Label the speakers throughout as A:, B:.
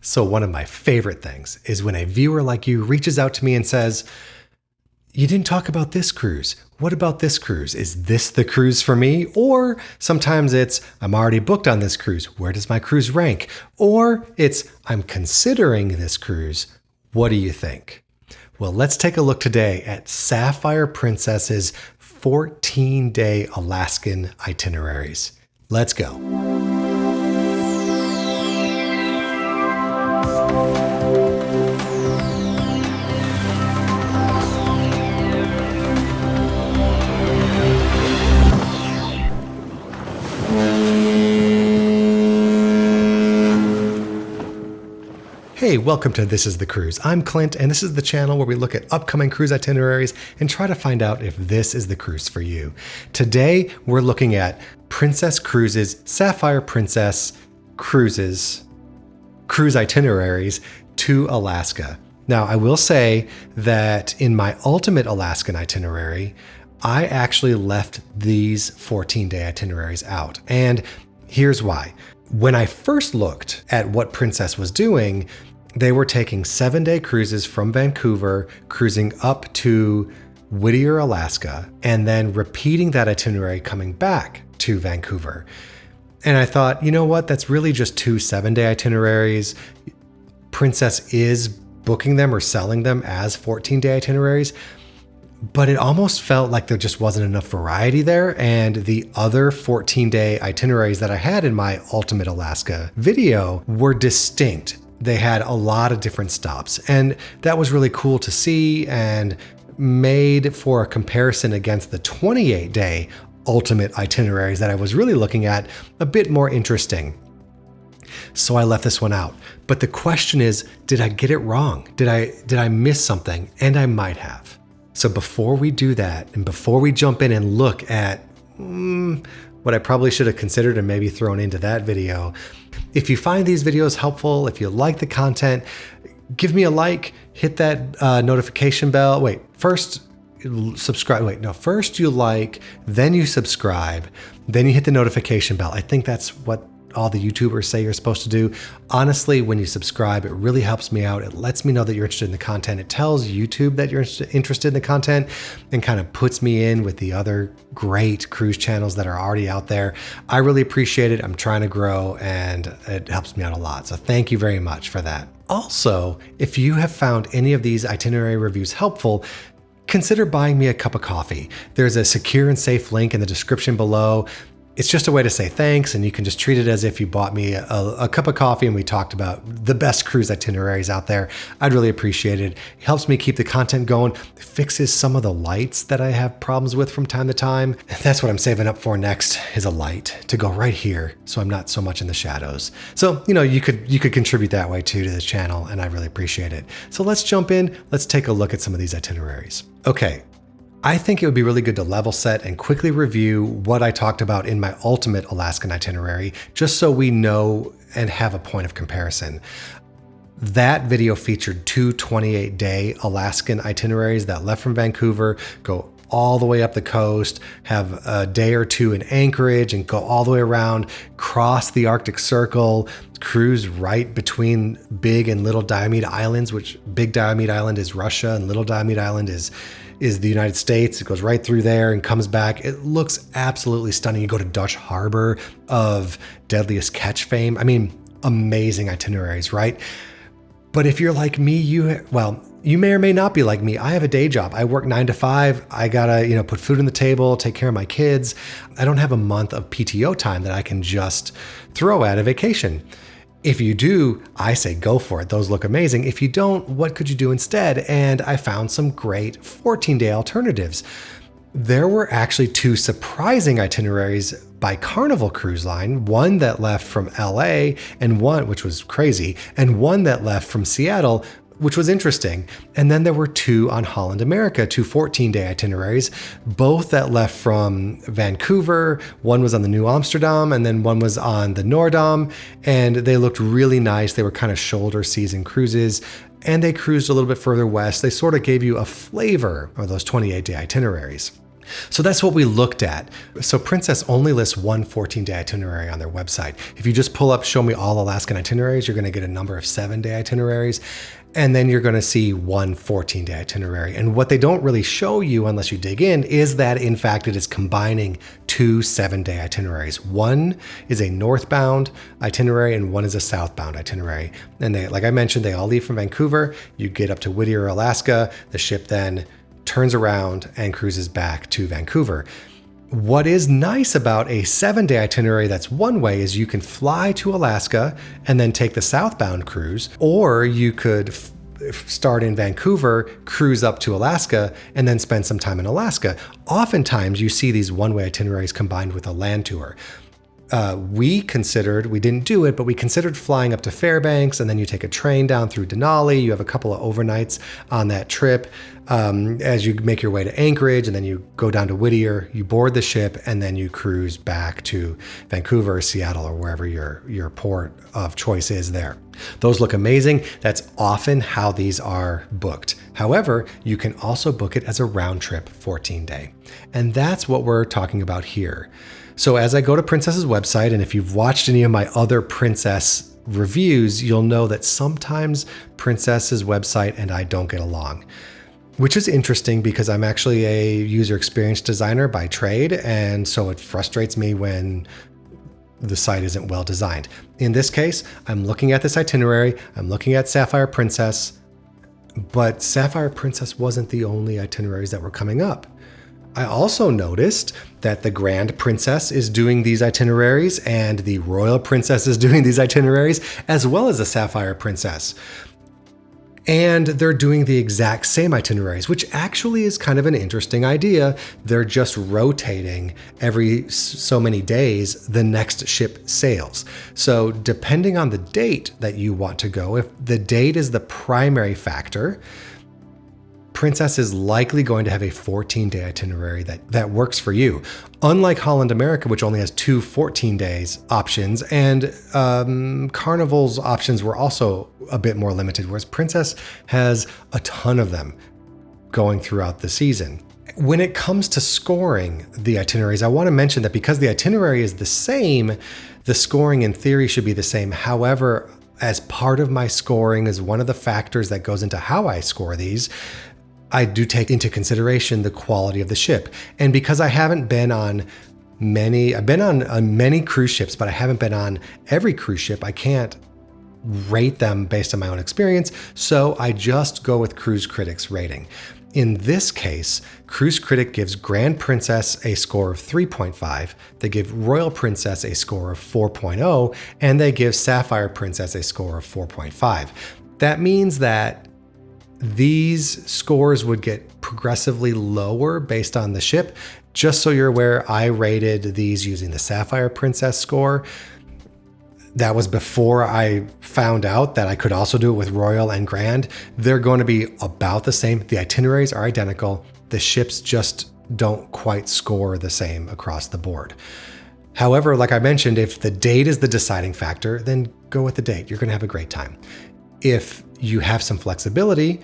A: So one of my favorite things is when a viewer like you reaches out to me and says, "You didn't talk about this cruise. What about this cruise? Is this the cruise for me?" Or sometimes it's, "I'm already booked on this cruise. Where does my cruise rank?" Or it's, "I'm considering this cruise. What do you think?" Well, let's take a look today at Sapphire Princess's 14-day Alaskan itineraries. Let's go. Hey, welcome to This is the Cruise. I'm Clint, and this is the channel where we look at upcoming cruise itineraries and try to find out if this is the cruise for you. Today, we're looking at Princess Cruises, Sapphire Princess Cruises, cruise itineraries to Alaska. Now, I will say that in my ultimate Alaskan itinerary, I actually left these 14-day itineraries out. And here's why. When I first looked at what Princess was doing, they were taking 7-day cruises from Vancouver, cruising up to Whittier, Alaska, and then repeating that itinerary coming back to Vancouver. And I thought, you know what? That's really just 2 7-day itineraries. Princess is booking them or selling them as 14-day itineraries, but it almost felt like there just wasn't enough variety there. And the other 14-day itineraries that I had in my Ultimate Alaska video were distinct. They had a lot of different stops, and that was really cool to see and made for a comparison against the 28-day Ultimate itineraries that I was really looking at a bit more interesting. So I left this one out. But the question is, did I get it wrong? Did I miss something? And I might have. So before we do that, and before we jump in and look at what I probably should have considered and maybe thrown into that video, if you find these videos helpful, if you like the content, give me a like, hit that notification bell. Wait, first subscribe. Wait, no, first you like, then you subscribe, then you hit the notification bell. I think that's what all the YouTubers say you're supposed to do. Honestly, when you subscribe, it really helps me out. It lets me know that you're interested in the content. It tells YouTube that you're interested in the content and kind of puts me in with the other great cruise channels that are already out there. I really appreciate it. I'm trying to grow and it helps me out a lot. So thank you very much for that. Also, if you have found any of these itinerary reviews helpful, consider buying me a cup of coffee. There's a secure and safe link in the description below. It's just a way to say thanks, and you can just treat it as if you bought me a cup of coffee and we talked about the best cruise itineraries out there. I'd really appreciate it. It helps me keep the content going, fixes some of the lights that I have problems with from time to time. That's what I'm saving up for next, is a light to go right here so I'm not so much in the shadows. So, you could contribute that way too to the channel, and I really appreciate it. So let's jump in. Let's take a look at some of these itineraries. Okay. I think it would be really good to level set and quickly review what I talked about in my ultimate Alaskan itinerary, just so we know and have a point of comparison. That video featured 2 28-day Alaskan itineraries that left from Vancouver, go all the way up the coast, have a day or two in Anchorage, and go all the way around, cross the Arctic Circle, cruise right between Big and Little Diomede Islands, which Big Diomede Island is Russia and Little Diomede Island is the United States. It goes right through there and comes back. It looks absolutely stunning. You go to Dutch Harbor of Deadliest Catch fame. I mean, amazing itineraries, right? But if you're like me, you may or may not be like me. I have a day job. I work 9 to 5. I gotta, put food on the table, take care of my kids. I don't have a month of PTO time that I can just throw at a vacation. If you do, I say go for it. Those look amazing. If you don't, what could you do instead? And I found some great 14-day alternatives. There were actually 2 surprising itineraries by Carnival Cruise Line, one that left from LA and one, which was crazy, and one that left from Seattle, which was interesting. And then there were 2 on Holland America, 2 14-day itineraries, both that left from Vancouver. One was on the New Amsterdam, and then one was on the Noordam, and they looked really nice. They were kind of shoulder season cruises, and they cruised a little bit further west. They sort of gave you a flavor of those 28-day itineraries. So that's what we looked at. So Princess only lists one 14-day itinerary on their website. If you just pull up Show Me All Alaskan Itineraries, you're going to get a number of 7-day itineraries. And then you're going to see one 14-day itinerary. And what they don't really show you unless you dig in is that, in fact, it is combining two 7-day itineraries. One is a northbound itinerary and one is a southbound itinerary. And they, like I mentioned, they all leave from Vancouver. You get up to Whittier, Alaska. The ship then turns around and cruises back to Vancouver. What is nice about a 7-day itinerary that's one way is you can fly to Alaska and then take the southbound cruise, or you could start in Vancouver, cruise up to Alaska, and then spend some time in Alaska. Oftentimes you see these one-way itineraries combined with a land tour. We didn't do it, but we considered flying up to Fairbanks, and then you take a train down through Denali. You have a couple of overnights on that trip as you make your way to Anchorage, and then you go down to Whittier, you board the ship, and then you cruise back to Vancouver or Seattle or wherever your port of choice is there. Those look amazing. That's often how these are booked. However, you can also book it as a round trip 14-day. And that's what we're talking about here. So as I go to Princess's website, and if you've watched any of my other Princess reviews, you'll know that sometimes Princess's website and I don't get along, which is interesting because I'm actually a user experience designer by trade. And so it frustrates me when the site isn't well designed. In this case, I'm looking at this itinerary, I'm looking at Sapphire Princess, but Sapphire Princess wasn't the only itineraries that were coming up. I also noticed that the Grand Princess is doing these itineraries and the Royal Princess is doing these itineraries, as well as the Sapphire Princess. And they're doing the exact same itineraries, which actually is kind of an interesting idea. They're just rotating every so many days, the next ship sails. So depending on the date that you want to go, if the date is the primary factor, Princess is likely going to have a 14-day itinerary that works for you. Unlike Holland America, which only has two 14 days options, and Carnival's options were also a bit more limited, whereas Princess has a ton of them going throughout the season. When it comes to scoring the itineraries, I want to mention that because the itinerary is the same, the scoring in theory should be the same. However, as part of my scoring, as one of the factors that goes into how I score these, I do take into consideration the quality of the ship. And because I haven't been on I've been on many cruise ships, but I haven't been on every cruise ship, I can't rate them based on my own experience. So I just go with Cruise Critic's rating. In this case, Cruise Critic gives Grand Princess a score of 3.5, they give Royal Princess a score of 4.0, and they give Sapphire Princess a score of 4.5. That means that these scores would get progressively lower based on the ship. Just so you're aware, I rated these using the Sapphire Princess score. That was before I found out that I could also do it with Royal and Grand. They're going to be about the same. The itineraries are identical. The ships just don't quite score the same across the board. However, like I mentioned, if the date is the deciding factor, then go with the date. You're going to have a great time. If you have some flexibility,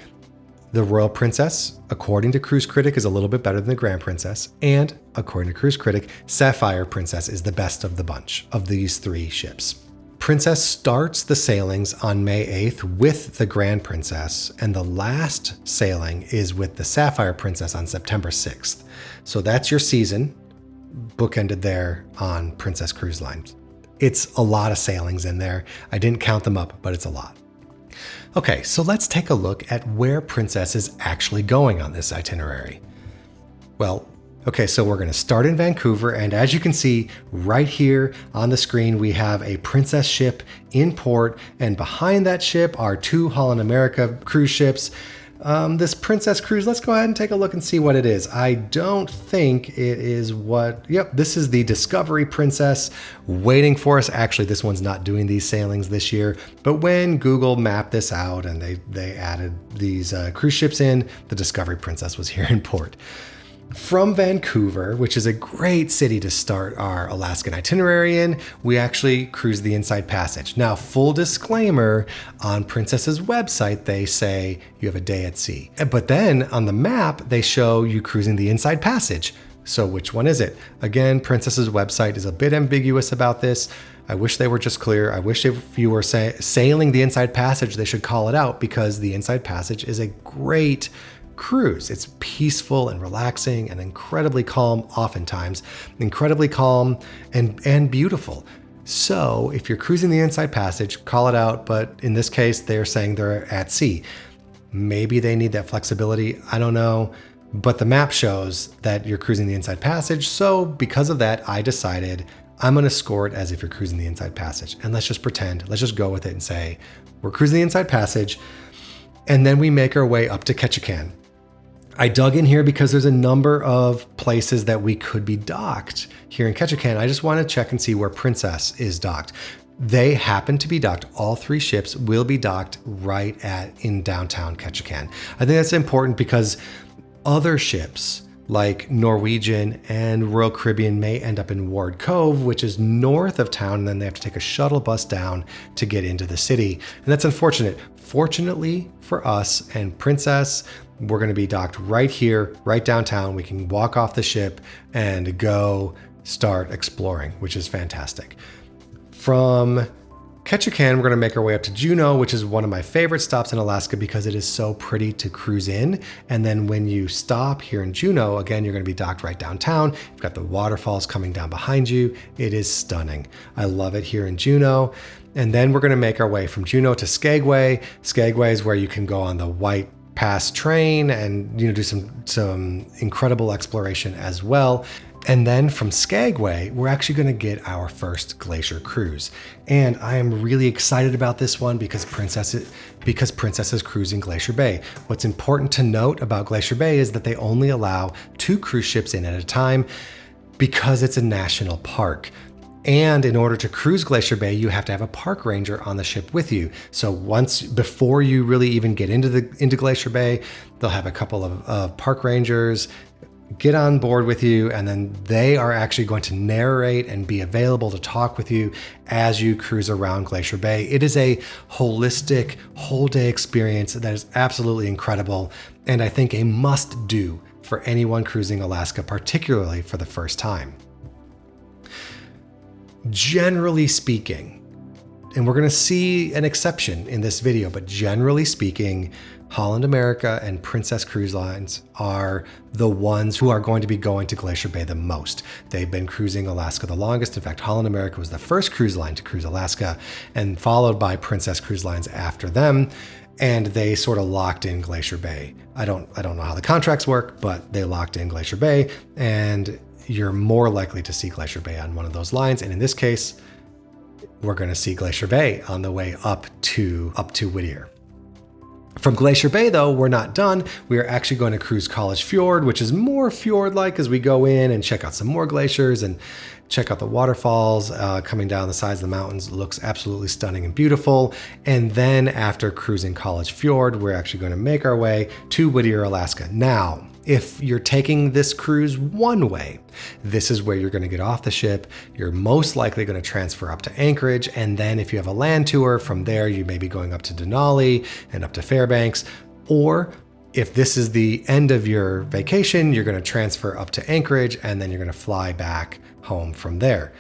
A: the Royal Princess, according to Cruise Critic, is a little bit better than the Grand Princess. And according to Cruise Critic, Sapphire Princess is the best of the bunch of these three ships. Princess starts the sailings on May 8th with the Grand Princess, and the last sailing is with the Sapphire Princess on September 6th. So that's your season, bookended there on Princess Cruise Lines. It's a lot of sailings in there. I didn't count them up, but it's a lot. Okay, so let's take a look at where Princess is actually going on this itinerary. Well, okay, so we're going to start in Vancouver, and as you can see right here on the screen, we have a Princess ship in port, and behind that ship are two Holland America cruise ships. This Princess cruise, let's go ahead and take a look and see what it is. I don't think it is this is the Discovery Princess waiting for us. Actually, this one's not doing these sailings this year, but when Google mapped this out and they added these cruise ships in, the Discovery Princess was here in port. From Vancouver, which is a great city to start our Alaskan itinerary in, we actually cruise the Inside Passage. Now, full disclaimer, on Princess's website, they say you have a day at sea. But then on the map, they show you cruising the Inside Passage. So which one is it? Again, Princess's website is a bit ambiguous about this. I wish they were just clear. I wish if you were sailing the Inside Passage, they should call it out, because the Inside Passage is a great cruise. It's peaceful and relaxing and incredibly calm, oftentimes incredibly calm and beautiful. So if you're cruising the Inside Passage, call it out. But in this case, they're saying they're at sea. Maybe they need that flexibility. I don't know. But the map shows that you're cruising the Inside Passage. So because of that, I decided I'm going to score it as if you're cruising the Inside Passage. And let's just pretend, let's just go with it and say we're cruising the Inside Passage. And then we make our way up to Ketchikan. I dug in here because there's a number of places that we could be docked here in Ketchikan. I just want to check and see where Princess is docked. They happen to be docked. All 3 ships will be docked right in downtown Ketchikan. I think that's important because other ships like Norwegian and Royal Caribbean may end up in Ward Cove, which is north of town, and then they have to take a shuttle bus down to get into the city. And that's unfortunate. Fortunately for us and Princess, we're going to be docked right here, right downtown. We can walk off the ship and go start exploring, which is fantastic. From Ketchikan, we're going to make our way up to Juneau, which is one of my favorite stops in Alaska because it is so pretty to cruise in. And then when you stop here in Juneau, again, you're going to be docked right downtown. You've got the waterfalls coming down behind you. It is stunning. I love it here in Juneau. And then we're going to make our way from Juneau to Skagway. Skagway is where you can go on the White Pass train and do some incredible exploration as well. And then from Skagway, we're actually going to get our first glacier cruise. And I am really excited about this one because Princess is cruising Glacier Bay. What's important to note about Glacier Bay is that they only allow 2 cruise ships in at a time because it's a national park. And in order to cruise Glacier Bay, you have to have a park ranger on the ship with you. So before you really even get into Glacier Bay, they'll have a couple of park rangers get on board with you, and then they are actually going to narrate and be available to talk with you as you cruise around Glacier Bay. It is a holistic, whole day experience that is absolutely incredible, and I think a must do for anyone cruising Alaska, particularly for the first time. Generally speaking, and we're going to see an exception in this video, but generally speaking, Holland America and Princess Cruise Lines are the ones who are going to be going to Glacier Bay the most. They've been cruising Alaska the longest. In fact, Holland America was the first cruise line to cruise Alaska, and followed by Princess Cruise Lines after them. And they sort of locked in Glacier Bay. I don't know how the contracts work, but they locked in Glacier Bay, and you're more likely to see Glacier Bay on one of those lines. And in this case, we're going to see Glacier Bay on the way up to Whittier. From Glacier Bay, though, we're not done. We are actually going to cruise College Fjord, which is more fjord-like as we go in and check out some more glaciers and check out the waterfalls coming down the sides of the mountains. It looks absolutely stunning and beautiful. And then after cruising College Fjord, we're actually going to make our way to Whittier, Alaska. Now, if you're taking this cruise one way, this is where you're going to get off the ship. You're most likely going to transfer up to Anchorage. And then if you have a land tour from there, you may be going up to Denali and up to Fairbanks. Or if this is the end of your vacation, you're going to transfer up to Anchorage and then you're going to fly back home from there.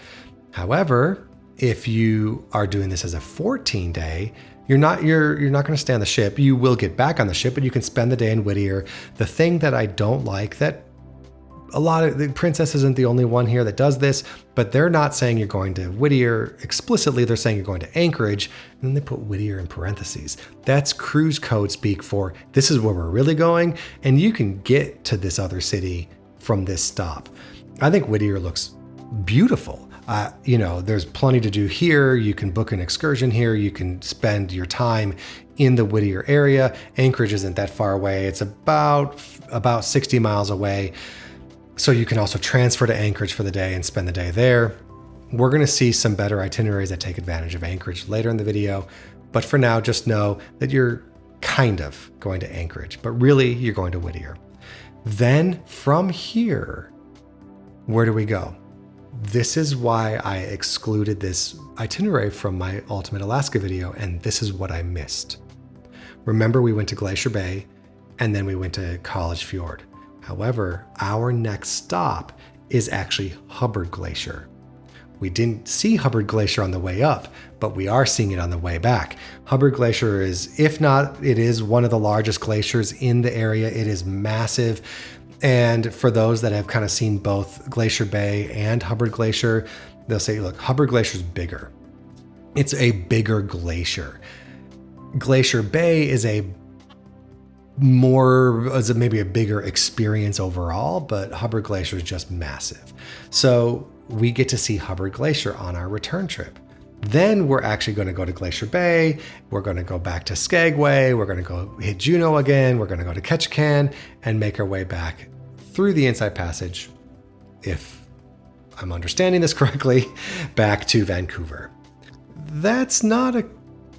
A: However, if you are doing this as a 14-day, you're not going to stay on the ship. You will get back on the ship, but you can spend the day in Whittier. The thing that I don't like, that a lot of the Princess isn't the only one here that does this, but they're not saying you're going to Whittier explicitly. They're saying you're going to Anchorage, and then they put Whittier in parentheses. That's cruise code speak for this is where we're really going, and you can get to this other city from this stop. I think Whittier looks beautiful. There's plenty to do here. You can book an excursion here. You can spend your time in the Whittier area. Anchorage isn't that far away. It's about 60 miles away. So you can also transfer to Anchorage for the day and spend the day there. We're going to see some better itineraries that take advantage of Anchorage later in the video. But for now, just know that you're kind of going to Anchorage, but really you're going to Whittier. Then from here, where do we go? This is why I excluded this itinerary from my Ultimate Alaska video, and this is what I missed. Remember, we went to Glacier Bay, and then we went to College Fjord. However, our next stop is actually Hubbard Glacier. We didn't see Hubbard Glacier on the way up, but we are seeing it on the way back. Hubbard Glacier is, if not, it is one of the largest glaciers in the area. It is massive. And for those that have kind of seen both Glacier Bay and Hubbard Glacier, they'll say, look, Hubbard Glacier is bigger. It's a bigger glacier. Glacier Bay is maybe a bigger experience overall, but Hubbard Glacier is just massive. So we get to see Hubbard Glacier on our return trip. Then we're actually going to go to Glacier Bay. We're going to go back to Skagway. We're going to go hit Juneau again. We're going to go to Ketchikan and make our way back through the Inside Passage, if I'm understanding this correctly, back to Vancouver. That's not a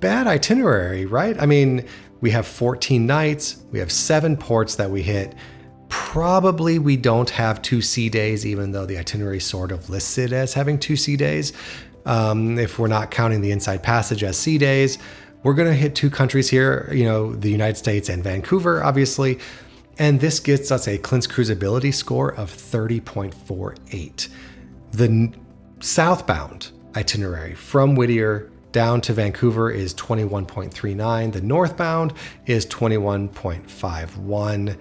A: bad itinerary, right? I mean, we have 14 nights. We have 7 ports that we hit. Probably we don't have 2 sea days, even though the itinerary sort of lists it as having 2 sea days. If we're not counting the Inside Passage as sea days, we're going to hit 2 countries here, the United States and Vancouver, obviously. And this gets us a Clint's Cruisability score of 30.48. The southbound itinerary from Whittier down to Vancouver is 21.39. The northbound is 21.51.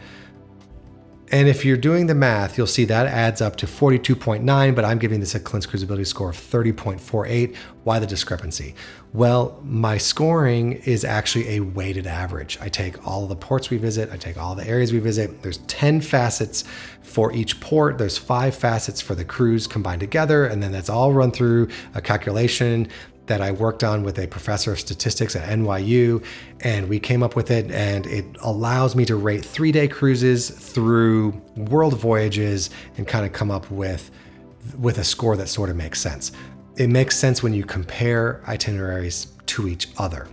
A: And if you're doing the math, you'll see that adds up to 42.9, but I'm giving this a Clint's Cruisability score of 30.48. Why the discrepancy? Well, my scoring is actually a weighted average. I take all of the ports we visit, I take all the areas we visit. There's 10 facets for each port. There's 5 facets for the cruise combined together, and then that's all run through a calculation that I worked on with a professor of statistics at NYU, and we came up with it, and it allows me to rate 3-day cruises through world voyages and kind of come up with a score that sort of makes sense. It makes sense when you compare itineraries to each other.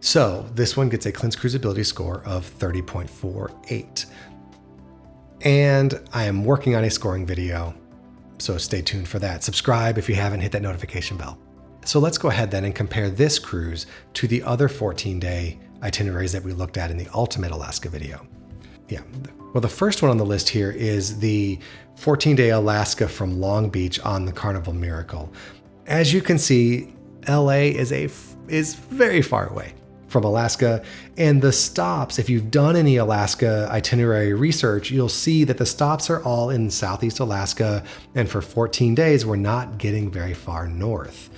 A: So this one gets a Clint's Cruisability score of 30.48. And I am working on a scoring video, so stay tuned for that. Subscribe if you haven't, hit that notification bell. So let's go ahead then and compare this cruise to the other 14-day itineraries that we looked at in the Ultimate Alaska video. Yeah, well, the first one on the list here is the 14-day Alaska from Long Beach on the Carnival Miracle. As you can see, LA is very far away from Alaska, and the stops, if you've done any Alaska itinerary research, you'll see that the stops are all in Southeast Alaska, and for 14 days we're not getting very far north,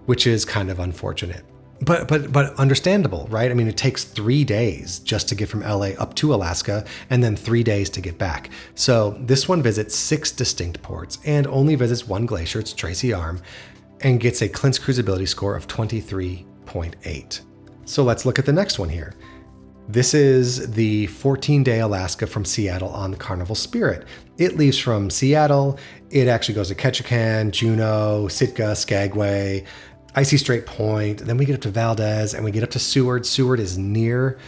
A: which is kind of unfortunate. But understandable, right? I mean, it takes 3 days just to get from LA up to Alaska, and then 3 days to get back. So this one visits 6 distinct ports and only visits 1 glacier, it's Tracy Arm, and gets a Clint's Cruisability score of 23.8. So let's look at the next one here. This is the 14-day Alaska from Seattle on the Carnival Spirit. It leaves from Seattle. It actually goes to Ketchikan, Juneau, Sitka, Skagway, Icy Strait Point. Then we get up to Valdez and we get up to Seward. Seward is near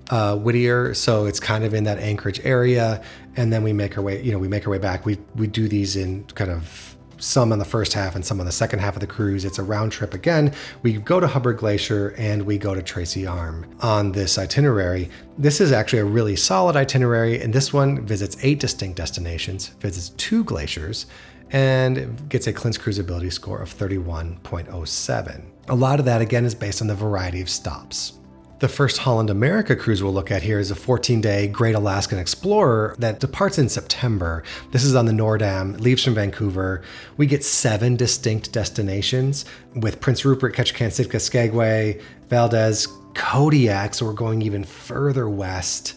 A: Whittier, so it's kind of in that Anchorage area. And then we make our way back. We do these in kind of some on the first half and some on the second half of the cruise. It's a round trip again. We go to Hubbard Glacier and we go to Tracy Arm on this itinerary. This is actually a really solid itinerary, and this one visits 8 distinct destinations, visits 2 glaciers, and gets a Clint's Cruisability score of 31.07. A lot of that, again, is based on the variety of stops. The first Holland America cruise we'll look at here is a 14-day Great Alaskan Explorer that departs in September. This is on the Nordam, leaves from Vancouver. We get 7 distinct destinations with Prince Rupert, Ketchikan, Sitka, Skagway, Valdez, Kodiak, so we're going even further west.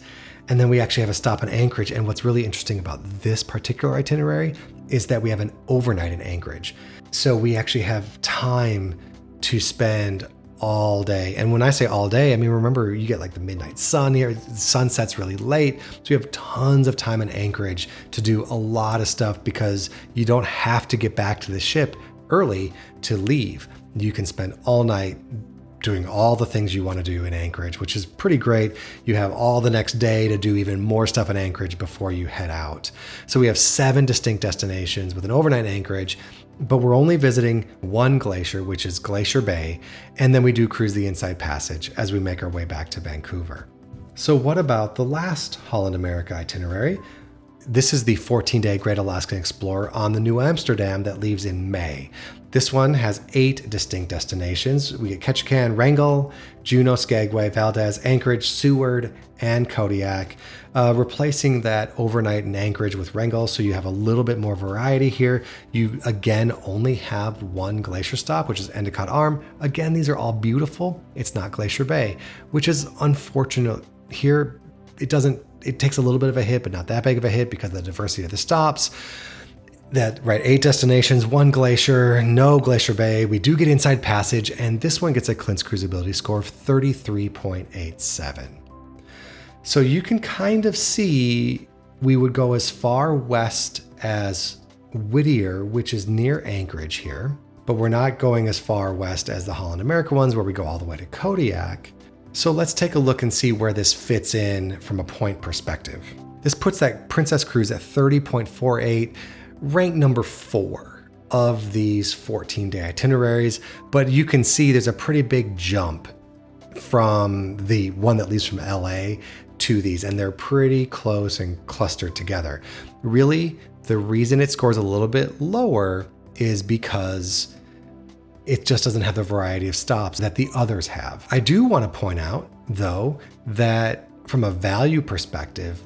A: And then we actually have a stop in Anchorage. And what's really interesting about this particular itinerary is that we have an overnight in Anchorage. So we actually have time to spend all day. And when I say all day, I mean, remember, you get like the midnight sun here. The sun sets really late. So you have tons of time in Anchorage to do a lot of stuff because you don't have to get back to the ship early to leave. You can spend all night doing all the things you want to do in Anchorage, which is pretty great. You have all the next day to do even more stuff in Anchorage before you head out. So we have 7 distinct destinations with an overnight in Anchorage, but we're only visiting 1 glacier, which is Glacier Bay, and then we do cruise the Inside Passage as we make our way back to Vancouver. So what about the last Holland America itinerary? This is the 14-day Great Alaskan Explorer on the New Amsterdam that leaves in May. This one has 8 distinct destinations. We get Ketchikan, Wrangell, Juneau, Skagway, Valdez, Anchorage, Seward, and Kodiak, replacing that overnight in Anchorage with Wrangell, so you have a little bit more variety here. You, again, only have one glacier stop, which is Endicott Arm. Again, these are all beautiful. It's not Glacier Bay, which is unfortunate. Here, it takes a little bit of a hit, but not that big of a hit because of the diversity of the stops. 8 destinations, 1 glacier, no Glacier Bay. We do get Inside Passage, and this one gets a Clint's Cruisability score of 33.87. So you can kind of see we would go as far west as Whittier, which is near Anchorage here, but we're not going as far west as the Holland America ones where we go all the way to Kodiak. So let's take a look and see where this fits in from a point perspective. This puts that Princess Cruise at 30.48, ranked number 4 of these 14-day itineraries, but you can see there's a pretty big jump from the one that leaves from LA to these, and they're pretty close and clustered together. Really, the reason it scores a little bit lower is because it just doesn't have the variety of stops that the others have. I do want to point out, though, that from a value perspective,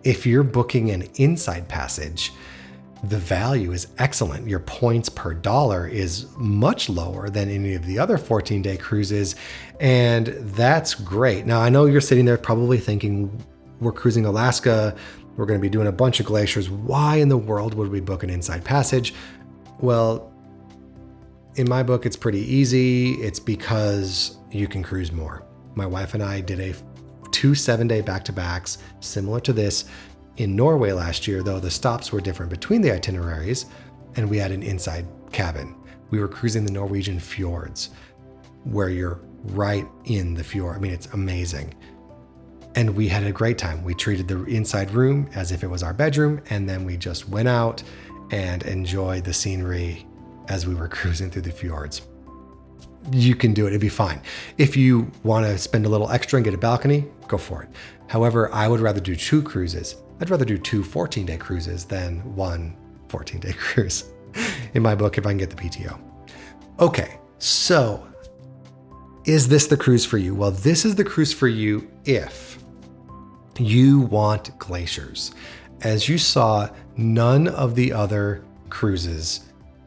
A: if you're booking an Inside Passage, the value is excellent. Your points per dollar is much lower than any of the other 14-day cruises, and that's great. Now, I know you're sitting there probably thinking, we're cruising Alaska, we're going to be doing a bunch of glaciers. Why in the world would we book an Inside Passage? Well, in my book, it's pretty easy. It's because you can cruise more. My wife and I did 2 7-day back-to-backs similar to this in Norway last year, though the stops were different between the itineraries, and we had an inside cabin. We were cruising the Norwegian fjords, where you're right in the fjord. I mean, it's amazing. And we had a great time. We treated the inside room as if it was our bedroom, and then we just went out and enjoyed the scenery as we were cruising through the fjords. You can do it, it'd be fine. If you want to spend a little extra and get a balcony, go for it. However, I would rather do 2 cruises. I'd rather do 2 14-day cruises than 1 14-day cruise in my book if I can get the PTO. Okay, so is this the cruise for you? Well, this is the cruise for you if you want glaciers. As you saw, none of the other cruises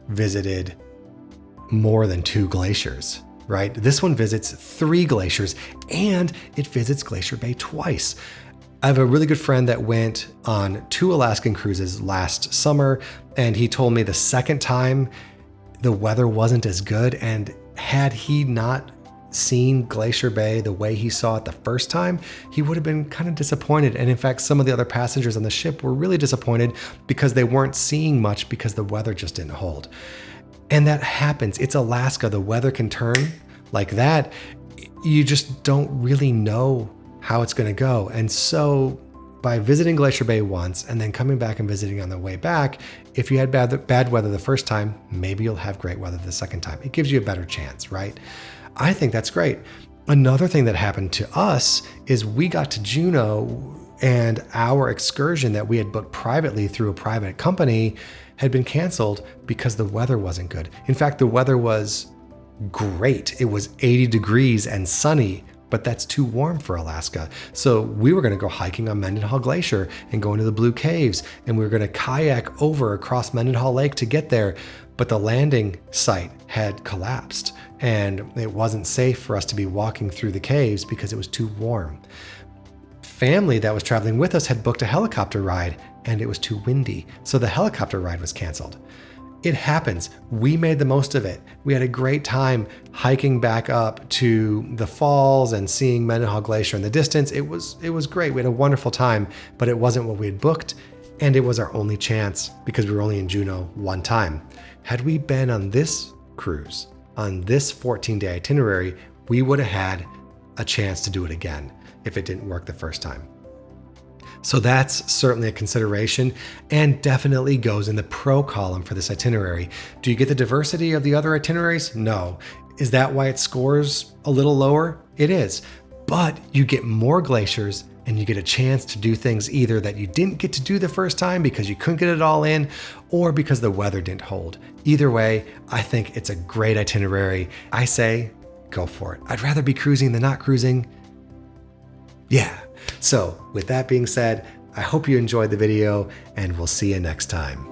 A: visited more than 2 glaciers, right? This one visits 3 glaciers, and it visits Glacier Bay twice. I have a really good friend that went on 2 Alaskan cruises last summer, and he told me the second time the weather wasn't as good, and had he not seen Glacier Bay the way he saw it the first time, he would have been kind of disappointed. And in fact, some of the other passengers on the ship were really disappointed because they weren't seeing much because the weather just didn't hold. And that happens. It's Alaska. The weather can turn like that. You just don't really know how it's going to go. And so by visiting Glacier Bay once and then coming back and visiting on the way back, if you had bad weather the first time, maybe you'll have great weather the second time. It gives you a better chance, right? I think that's great. Another thing that happened to us is we got to Juneau, and our excursion that we had booked privately through a private company had been canceled because the weather wasn't good. In fact, the weather was great. It was 80 degrees and sunny, but that's too warm for Alaska. So we were going to go hiking on Mendenhall Glacier and go into the Blue Caves, and we were going to kayak over across Mendenhall Lake to get there. But the landing site had collapsed, and it wasn't safe for us to be walking through the caves because it was too warm. Family that was traveling with us had booked a helicopter ride, and it was too windy, so the helicopter ride was canceled. It happens. We made the most of it. We had a great time hiking back up to the falls and seeing Mendenhall Glacier in the distance. It was great. We had a wonderful time, but it wasn't what we had booked, and it was our only chance because we were only in Juneau one time. Had we been on this cruise, on this 14-day itinerary, we would have had a chance to do it again if it didn't work the first time. So that's certainly a consideration and definitely goes in the pro column for this itinerary. Do you get the diversity of the other itineraries? No. Is that why it scores a little lower? It is. but you get more glaciers and you get a chance to do things either that you didn't get to do the first time because you couldn't get it all in, or because the weather didn't hold. Either way, I think it's a great itinerary. I say, go for it. I'd rather be cruising than not cruising. Yeah. So with that being said, I hope you enjoyed the video, and we'll see you next time.